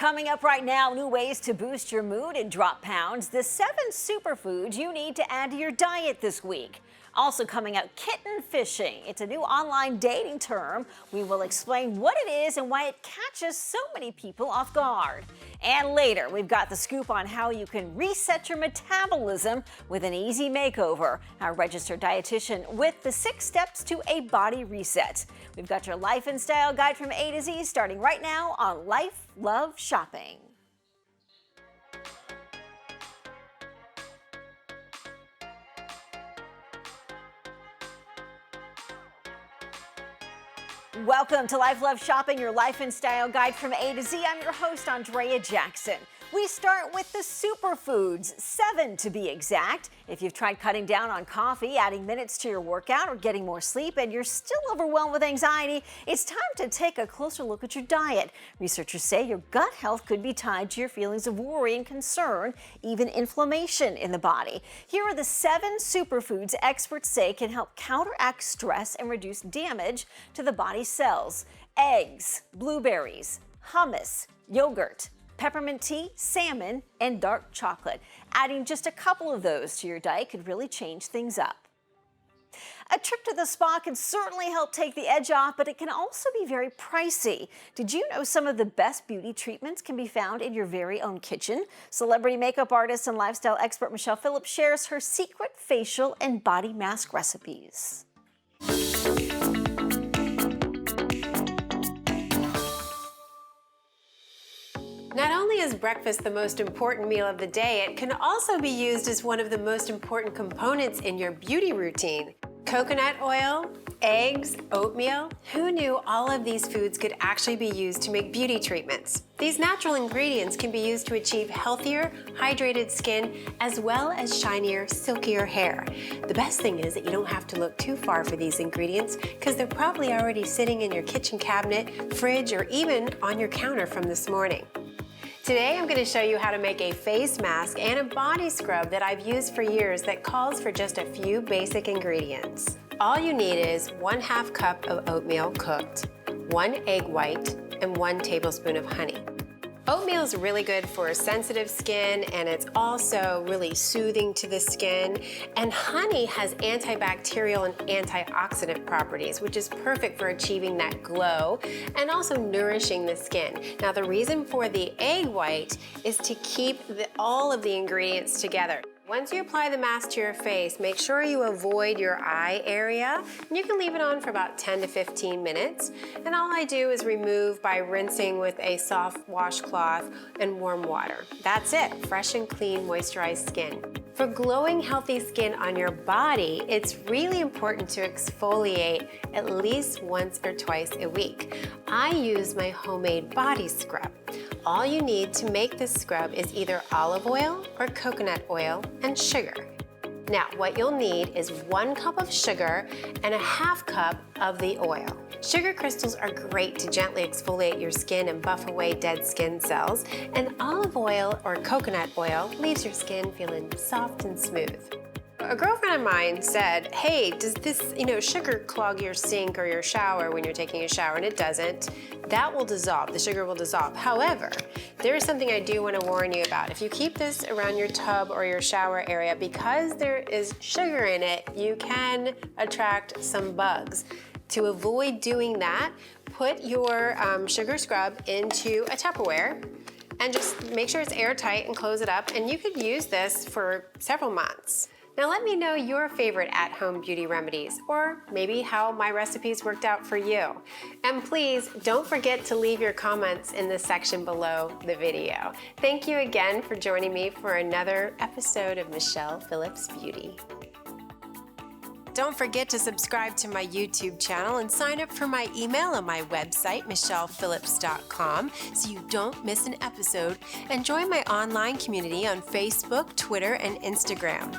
Coming up right now, new ways to boost your mood and drop pounds. The 7 superfoods you need to add to your diet this week. Also coming up, kitten fishing. It's a new online dating term. We will explain what it is and why it catches so many people off guard. And later, we've got the scoop on how you can reset your metabolism with an easy makeover. Our registered dietitian with the 6 steps to a body reset. We've got your life and style guide from A to Z starting right now on Life, Love, Shopping. Welcome to Life, Love, Shopping, your life and style guide from A to Z. I'm your host, Andrea Jackson. We start with the superfoods, 7 to be exact. If you've tried cutting down on coffee, adding minutes to your workout, or getting more sleep, and you're still overwhelmed with anxiety, it's time to take a closer look at your diet. Researchers say your gut health could be tied to your feelings of worry and concern, even inflammation in the body. Here are the 7 superfoods experts say can help counteract stress and reduce damage to the body's cells. Eggs, blueberries, hummus, yogurt, peppermint tea, salmon, and dark chocolate. Adding just a couple of those to your diet could really change things up. A trip to the spa can certainly help take the edge off, but it can also be very pricey. Did you know some of the best beauty treatments can be found in your very own kitchen? Celebrity makeup artist and lifestyle expert Michelle Phillips shares her secret facial and body mask recipes. Not only is breakfast the most important meal of the day, it can also be used as one of the most important components in your beauty routine. Coconut oil, eggs, oatmeal. Who knew all of these foods could actually be used to make beauty treatments? These natural ingredients can be used to achieve healthier, hydrated skin, as well as shinier, silkier hair. The best thing is that you don't have to look too far for these ingredients because they're probably already sitting in your kitchen cabinet, fridge, or even on your counter from this morning. Today I'm going to show you how to make a face mask and a body scrub that I've used for years that calls for just a few basic ingredients. All you need is 1/2 cup of oatmeal cooked, 1 egg white, and 1 tablespoon of honey. Oatmeal is really good for sensitive skin, and it's also really soothing to the skin. And honey has antibacterial and antioxidant properties, which is perfect for achieving that glow and also nourishing the skin. Now, the reason for the egg white is to keep all of the ingredients together. Once you apply the mask to your face, make sure you avoid your eye area. You can leave it on for about 10 to 15 minutes. And all I do is remove by rinsing with a soft washcloth and warm water. That's it, fresh and clean, moisturized skin. For glowing, healthy skin on your body, it's really important to exfoliate at least once or twice a week. I use my homemade body scrub. All you need to make this scrub is either olive oil or coconut oil and sugar. Now, what you'll need is 1 cup of sugar and 1/2 cup of the oil. Sugar crystals are great to gently exfoliate your skin and buff away dead skin cells, and olive oil or coconut oil leaves your skin feeling soft and smooth. A girlfriend of mine said, hey, does this sugar clog your sink or your shower when you're taking a shower? And it doesn't. That will dissolve, the sugar will dissolve. However, there is something I do want to warn you about. If you keep this around your tub or your shower area, because there is sugar in it, you can attract some bugs. To avoid doing that, put your sugar scrub into a Tupperware and just make sure it's airtight and close it up, and you could use this for several months. Now let me know your favorite at-home beauty remedies, or maybe how my recipes worked out for you. And please don't forget to leave your comments in the section below the video. Thank you again for joining me for another episode of Michelle Phillips Beauty. Don't forget to subscribe to my YouTube channel and sign up for my email on my website, michellephillips.com, so you don't miss an episode, and join my online community on Facebook, Twitter, and Instagram.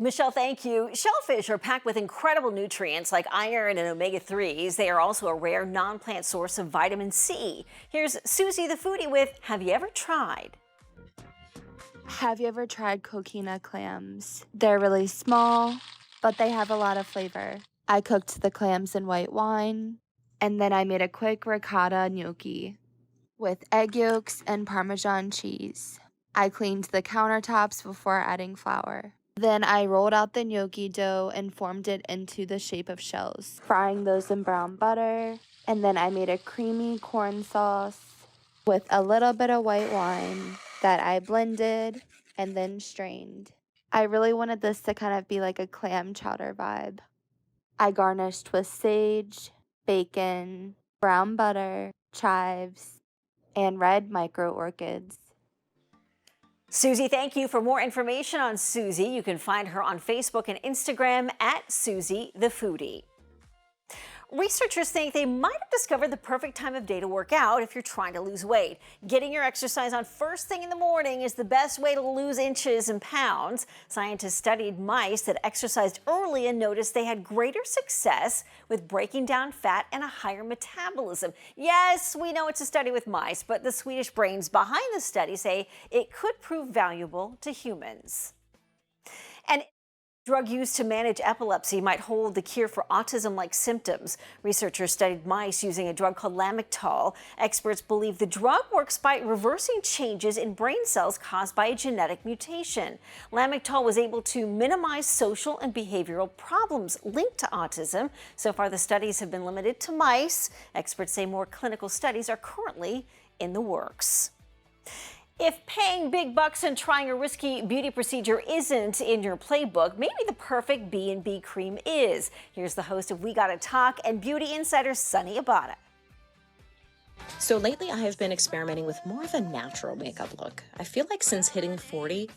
Michelle, thank you. Shellfish are packed with incredible nutrients like iron and omega-3s. They are also a rare non-plant source of vitamin C. Here's Susie the foodie with Have You Ever Tried? Have you ever tried coquina clams? They're really small, but they have a lot of flavor. I cooked the clams in white wine, and then I made a quick ricotta gnocchi with egg yolks and Parmesan cheese. I cleaned the countertops before adding flour. Then I rolled out the gnocchi dough and formed it into the shape of shells, frying those in brown butter. And then I made a creamy corn sauce with a little bit of white wine that I blended and then strained. I really wanted this to kind of be like a clam chowder vibe. I garnished with sage, bacon, brown butter, chives, and red micro orchids. Susie, thank you. For more information on Susie, you can find her on Facebook and Instagram at Susie the Foodie. Researchers think they might have discovered the perfect time of day to work out if you're trying to lose weight. Getting your exercise on first thing in the morning is the best way to lose inches and pounds. Scientists studied mice that exercised early and noticed they had greater success with breaking down fat and a higher metabolism. Yes, we know it's a study with mice, but the Swedish brains behind the study say it could prove valuable to humans. And drug used to manage epilepsy might hold the cure for autism-like symptoms. Researchers studied mice using a drug called lamictal. Experts believe the drug works by reversing changes in brain cells caused by a genetic mutation. Lamictal was able to minimize social and behavioral problems linked to autism. So far, the studies have been limited to mice. Experts say more clinical studies are currently in the works. If paying big bucks and trying a risky beauty procedure isn't in your playbook, maybe the perfect B&B cream is. Here's the host of We Gotta Talk and beauty insider Sunny Abada. So lately I have been experimenting with more of a natural makeup look. I feel like since hitting 40,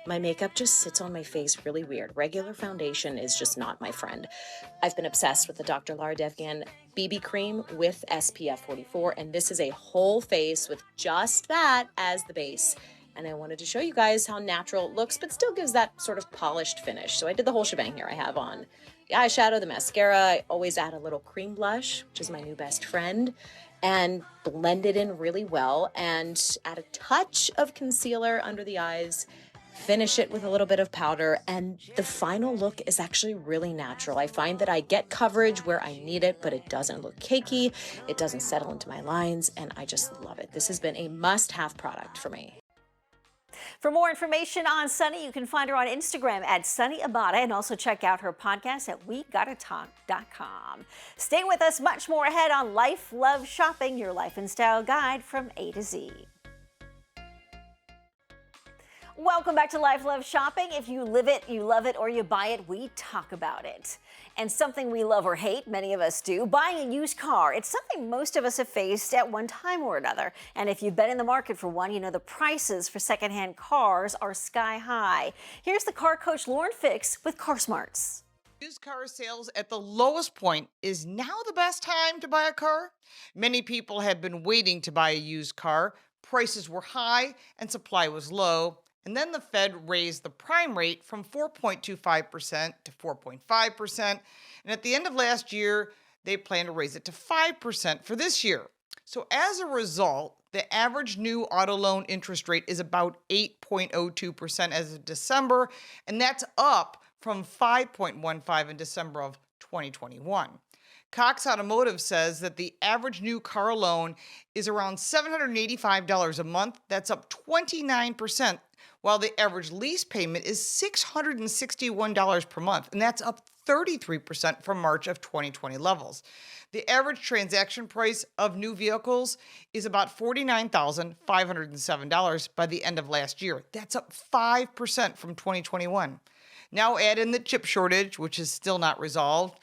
my makeup just sits on my face really weird. Regular foundation is just not my friend. I've been obsessed with the Dr. Lara Devgan BB cream with SPF 44, and this is a whole face with just that as the base. And I wanted to show you guys how natural it looks, but still gives that sort of polished finish. So I did the whole shebang here. I have on the eyeshadow, the mascara. I always add a little cream blush, which is my new best friend, and blend it in really well, and add a touch of concealer under the eyes. Finish it with a little bit of powder, and the final look is actually really natural. I find that I get coverage where I need it, but it doesn't look cakey, it doesn't settle into my lines, and I just love it. This has been a must-have product for me. For more information on Sunny, you can find her on Instagram at Sunny Abada, and also check out her podcast at WeGottaTalk.com. Stay with us, much more ahead on Life, Love, Shopping, your life and style guide from A to Z. Welcome back to Life, Love, Shopping. If you live it, you love it, or you buy it, we talk about it. And something we love or hate, many of us do, buying a used car. It's something most of us have faced at one time or another. And if you've been in the market for one, you know the prices for secondhand cars are sky high. Here's the car coach Lauren Fix with Car Smarts. Used car sales at the lowest point. Is now the best time to buy a car? Many people have been waiting to buy a used car. Prices were high and supply was low. And then the Fed raised the prime rate from 4.25% to 4.5%. And at the end of last year, they plan to raise it to 5% for this year. So as a result, the average new auto loan interest rate is about 8.02% as of December, and that's up from 5.15% in December of 2021. Cox Automotive says that the average new car loan is around $785 a month. That's up 29%, while the average lease payment is $661 per month, and that's up 33% from March of 2020 levels. The average transaction price of new vehicles is about $49,507 by the end of last year. That's up 5% from 2021. Now add in the chip shortage, which is still not resolved.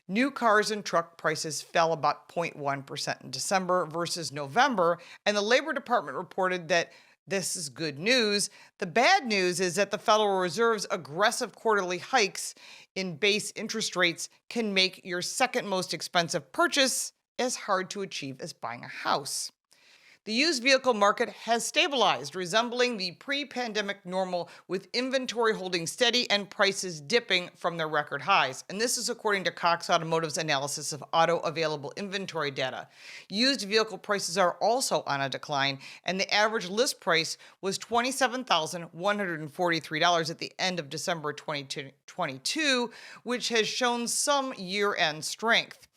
New cars and truck prices fell about 0.1% in December versus November, and the Labor Department reported that this is good news. The bad news is that the Federal Reserve's aggressive quarterly hikes in base interest rates can make your second most expensive purchase as hard to achieve as buying a house. The used vehicle market has stabilized, resembling the pre-pandemic normal, with inventory holding steady and prices dipping from their record highs. And this is according to Cox Automotive's analysis of auto available inventory data. Used vehicle prices are also on a decline, and the average list price was $27,143 at the end of December 2022, which has shown some year-end strength.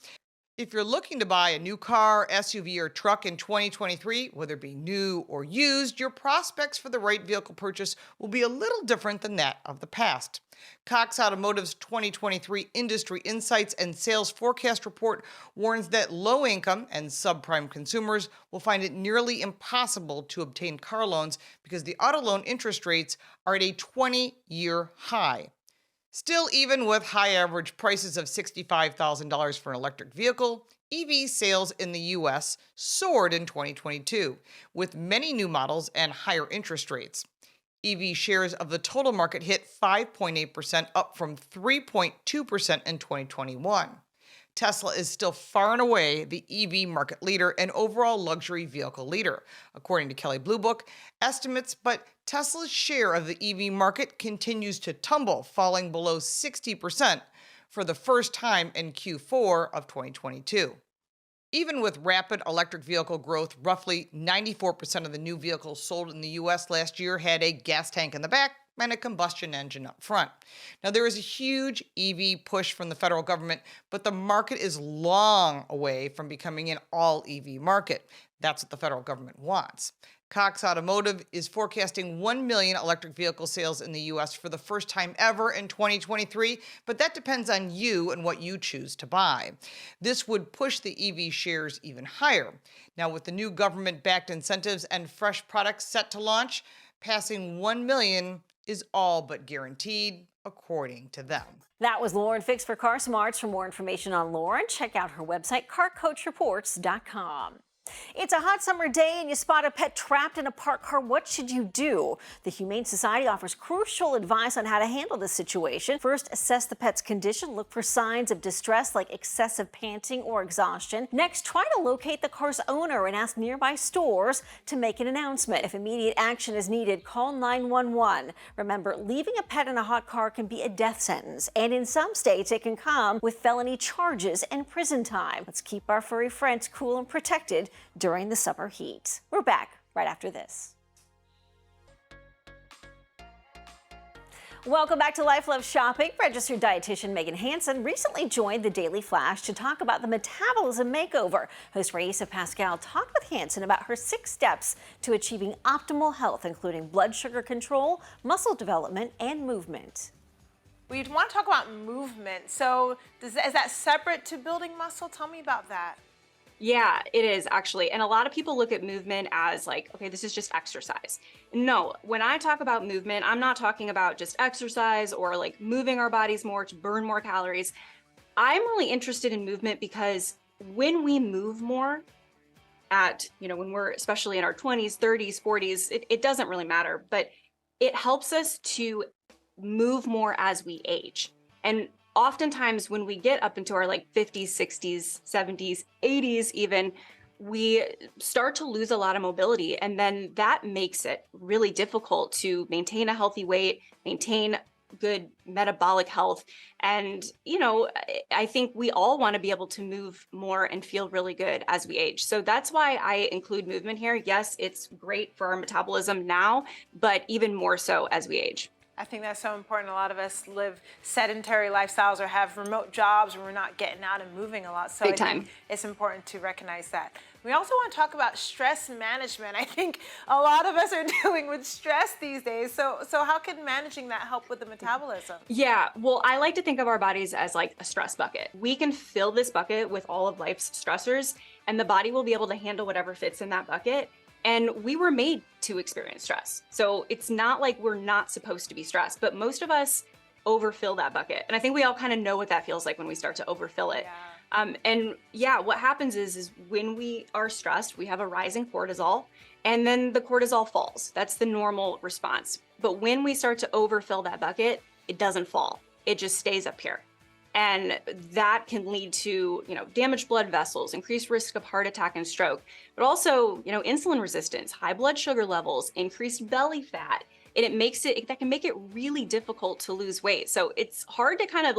If you're looking to buy a new car, SUV, or truck in 2023, whether it be new or used, your prospects for the right vehicle purchase will be a little different than that of the past. Cox Automotive's 2023 Industry Insights and Sales Forecast report warns that low-income and subprime consumers will find it nearly impossible to obtain car loans because the auto loan interest rates are at a 20-year high. Still, even with high average prices of $65,000 for an electric vehicle, EV sales in the U.S. soared in 2022, with many new models and higher interest rates. EV shares of the total market hit 5.8%, up from 3.2% in 2021. Tesla is still far and away the EV market leader and overall luxury vehicle leader, according to Kelley Blue Book estimates, but Tesla's share of the EV market continues to tumble, falling below 60% for the first time in Q4 of 2022. Even with rapid electric vehicle growth, roughly 94% of the new vehicles sold in the U.S. last year had a gas tank in the back and a combustion engine up front. Now, there is a huge EV push from the federal government, but the market is long away from becoming an all-EV market. That's what the federal government wants. Cox Automotive is forecasting 1 million electric vehicle sales in the U.S. for the first time ever in 2023, but that depends on you and what you choose to buy. This would push the EV shares even higher. Now, with the new government-backed incentives and fresh products set to launch, passing 1 million is all but guaranteed, according to them. That was Lauren Fix for Car Smarts. For more information on Lauren, check out her website, carcoachreports.com. It's a hot summer day and you spot a pet trapped in a parked car. What should you do? The Humane Society offers crucial advice on how to handle this situation. First, assess the pet's condition. Look for signs of distress like excessive panting or exhaustion. Next, try to locate the car's owner and ask nearby stores to make an announcement. If immediate action is needed, call 911. Remember, leaving a pet in a hot car can be a death sentence, and in some states it can come with felony charges and prison time. Let's keep our furry friends cool and protected during the summer heat. We're back right after this. Welcome back to Life Love Shopping. Registered dietitian Megan Hansen recently joined the Daily Flash to talk about the metabolism makeover. Host Raisa Pascal talked with Hansen about her 6 steps to achieving optimal health, including blood sugar control, muscle development, and movement. We want to talk about movement. So is that separate to building muscle? Tell me about that. Yeah, it is actually. And a lot of people look at movement as like, okay, this is just exercise. No, when I talk about movement, I'm not talking about just exercise or like moving our bodies more to burn more calories. I'm really interested in movement because when we move more when we're especially in our 20s, 30s, 40s, it doesn't really matter, but it helps us to move more as we age. And oftentimes when we get up into our like 50s, 60s, 70s, 80s even, we start to lose a lot of mobility. And then that makes it really difficult to maintain a healthy weight, maintain good metabolic health. And, I think we all want to be able to move more and feel really good as we age. So that's why I include movement here. Yes, it's great for our metabolism now, but even more so as we age. I think that's so important. A lot of us live sedentary lifestyles or have remote jobs where we're not getting out and moving a lot. So Big I time. think it's important to recognize that. We also want to talk about stress management. I think a lot of us are dealing with stress these days. So how can managing that help with the metabolism? Yeah, well, I like to think of our bodies as like a stress bucket. We can fill this bucket with all of life's stressors, and the body will be able to handle whatever fits in that bucket. And we were made to experience stress. So it's not like we're not supposed to be stressed, but most of us overfill that bucket. And I think we all kind of know what that feels like when we start to overfill it. Yeah. What happens is when we are stressed, we have a rising cortisol, and then the cortisol falls. That's the normal response. But when we start to overfill that bucket, it doesn't fall. It just stays up here. And that can lead to, damaged blood vessels, increased risk of heart attack and stroke, but also, insulin resistance, high blood sugar levels, increased belly fat. And that can make it really difficult to lose weight. So it's hard to kind of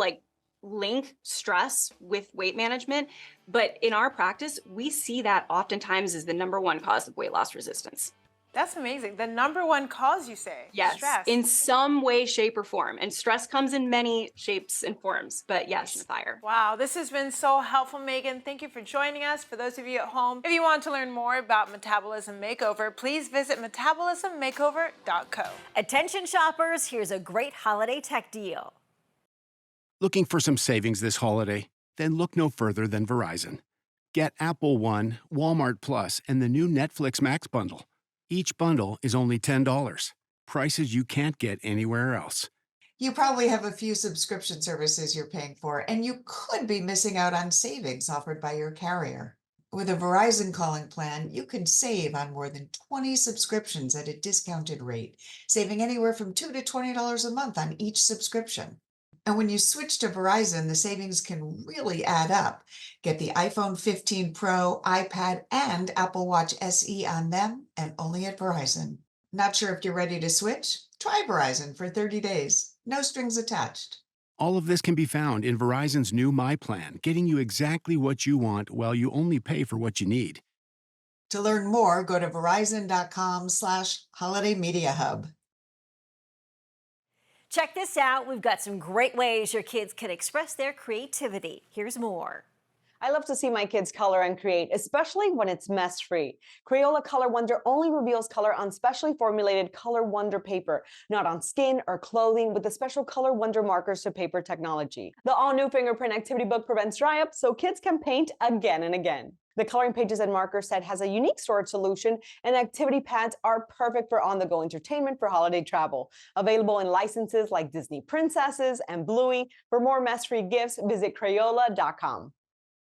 link stress with weight management. But in our practice, we see that oftentimes as the #1 cause of weight loss resistance. That's amazing. The #1 cause, you say? Yes, Stress. in some way, shape, or form. And stress comes in many shapes and forms, but yes, fire. Wow, this has been so helpful, Megan. Thank you for joining us. For those of you at home, if you want to learn more about Metabolism Makeover, please visit metabolismmakeover.co. Attention shoppers, here's a great holiday tech deal. Looking for some savings this holiday? Then look no further than Verizon. Get Apple One, Walmart Plus, and the new Netflix Max bundle. Each bundle is only $10. Prices you can't get anywhere else. You probably have a few subscription services you're paying for, and you could be missing out on savings offered by your carrier. With a Verizon calling plan, you can save on more than 20 subscriptions at a discounted rate, saving anywhere from $2 to $20 a month on each subscription. And when you switch to Verizon, the savings can really add up. Get the iPhone 15 Pro, iPad, and Apple Watch SE on them, and only at Verizon. Not sure if you're ready to switch? Try Verizon for 30 days. No strings attached. All of this can be found in Verizon's new My Plan, getting you exactly what you want while you only pay for what you need. To learn more, go to verizon.com/holidaymediahub. Check this out. We've got some great ways your kids can express their creativity. Here's more. I love to see my kids color and create, especially when it's mess-free. Crayola Color Wonder only reveals color on specially formulated Color Wonder paper, not on skin or clothing, with the special Color Wonder markers to paper technology. The all-new fingerprint activity book prevents dry up, so kids can paint again and again. The coloring pages and marker set has a unique storage solution, and activity pads are perfect for on-the-go entertainment for holiday travel. Available in licenses like Disney Princesses and Bluey. For more mess-free gifts, visit Crayola.com.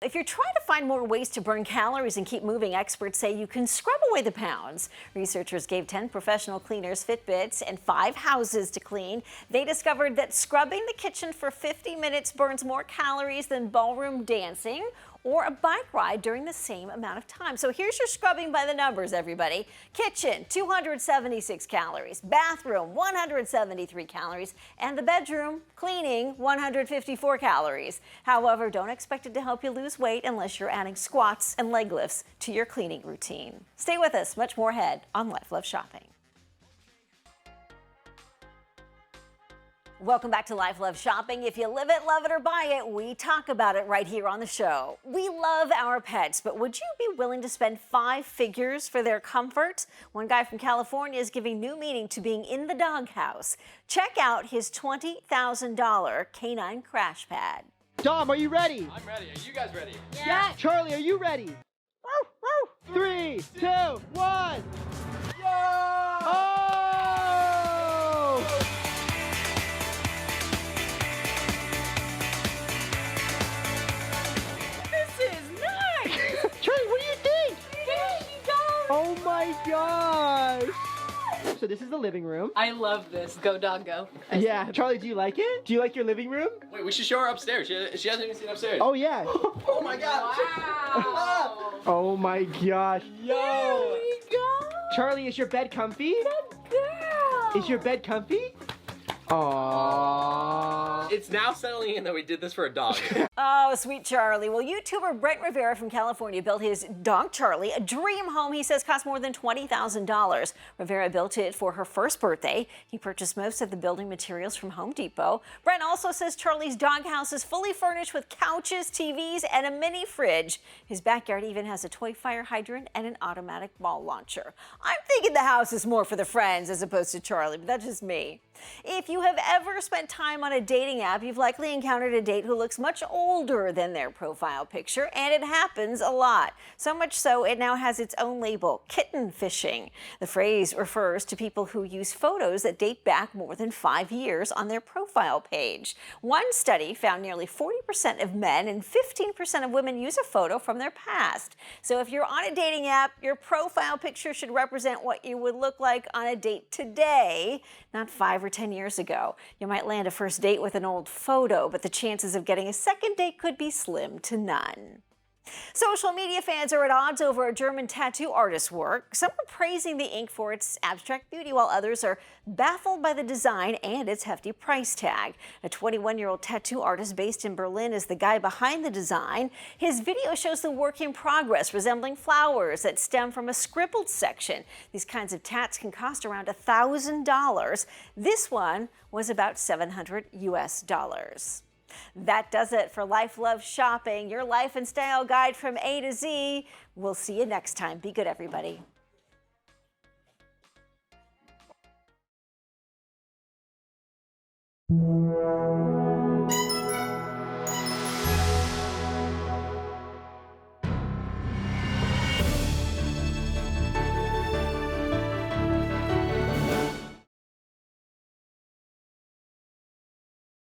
If you're trying to find more ways to burn calories and keep moving, experts say you can scrub away the pounds. Researchers gave 10 professional cleaners Fitbits and 5 houses to clean. They discovered that scrubbing the kitchen for 50 minutes burns more calories than ballroom dancing or a bike ride during the same amount of time. So here's your scrubbing by the numbers, everybody. Kitchen, 276 calories. Bathroom, 173 calories. And the bedroom, cleaning, 154 calories. However, don't expect it to help you lose weight unless you're adding squats and leg lifts to your cleaning routine. Stay with us, much more ahead on Life Love Shopping. Welcome back to Life Love Shopping. If you live it, love it, or buy it, we talk about it right here on the show. We love our pets, but would you be willing to spend 5 figures for their comfort? One guy from California is giving new meaning to being in the doghouse. Check out his $20,000 canine crash pad. Dom, are you ready? I'm ready. Are you guys ready? Yeah. Charlie, are you ready? 3, 2, 1. Oh! Charlie, what do you think? Here she goes. Oh my gosh. So this is the living room. I love this. Go dog go. Yeah. Charlie, do you like it? Do you like your living room? Wait, we should show her upstairs. She hasn't even seen upstairs. Oh yeah. Oh my god. Wow. Oh my gosh. Yo. There we go. Charlie, is your bed comfy? Good girl. Is your bed comfy? Aww. It's now settling in that we did this for a dog. Oh, sweet Charlie. Well, YouTuber Brent Rivera from California built his dog Charlie a dream home he says cost more than $20,000. Rivera built it for her first birthday. He purchased most of the building materials from Home Depot. Brent also says Charlie's doghouse is fully furnished with couches, TVs, and a mini fridge. His backyard even has a toy fire hydrant and an automatic ball launcher. I'm thinking the house is more for the friends as opposed to Charlie, but that's just me. If you have ever spent time on a dating app, you've likely encountered a date who looks much older than their profile picture, and it happens a lot. So much so, it now has its own label, Kitten Fishing. The phrase refers to people who use photos that date back more than 5 years on their profile page. One study found nearly 40% of men and 15% of women use a photo from their past. So if you're on a dating app, your profile picture should represent what you would look like on a date today, not 5 or 10 years ago. You might land a first date with an old photo, but the chances of getting a second date could be slim to none. Social media fans are at odds over a German tattoo artist's work. Some are praising the ink for its abstract beauty, while others are baffled by the design and its hefty price tag. A 21-year-old tattoo artist based in Berlin is the guy behind the design. His video shows the work in progress, resembling flowers that stem from a scribbled section. These kinds of tats can cost around $1,000. This one was about $700 US. That does it for Life Love Shopping, your life and style guide from A to Z. We'll see you next time. Be good, everybody.